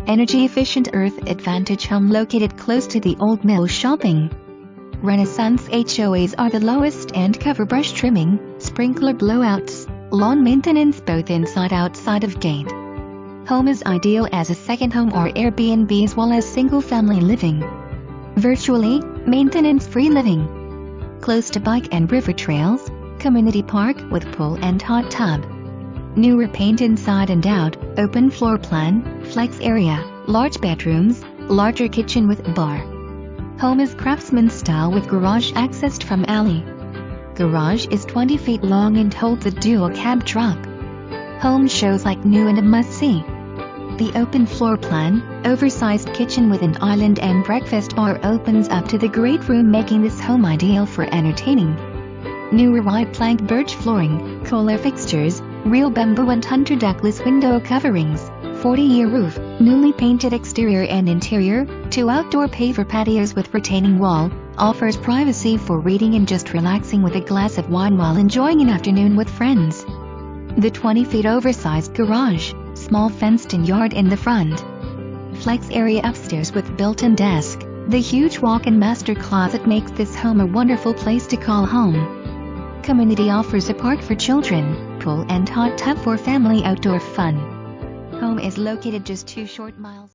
Energy-efficient Earth Advantage home located close to the Old Mill Shopping. Renaissance HOAs are the lowest and cover brush trimming, sprinkler blowouts, lawn maintenance both inside and outside of gate. Home is ideal as a second home or Airbnb as well as single-family living. Virtually, maintenance-free living. Close to bike and river trails, community park with pool and hot tub. Newer paint inside and out, open floor plan, flex area, large bedrooms, larger kitchen with bar. Home is Craftsman style with garage accessed from alley. Garage is 20 feet long and holds a dual cab truck. Home shows like new and a must-see. The open floor plan, oversized kitchen with an island and breakfast bar opens up to the great room, making this home ideal for entertaining. Newer white plank birch flooring, Kohler fixtures, real bamboo and hunter Douglas window coverings, 40-year roof, newly painted exterior and interior, 2 outdoor paver patios with retaining wall, offers privacy for reading and just relaxing with a glass of wine while enjoying an afternoon with friends. The 20 feet oversized garage, small fenced-in yard in the front. Flex area upstairs with built-in desk. The huge walk-in master closet makes this home a wonderful place to call home. Community offers a park for children, pool and hot tub for family outdoor fun. Home is located just 2 short miles.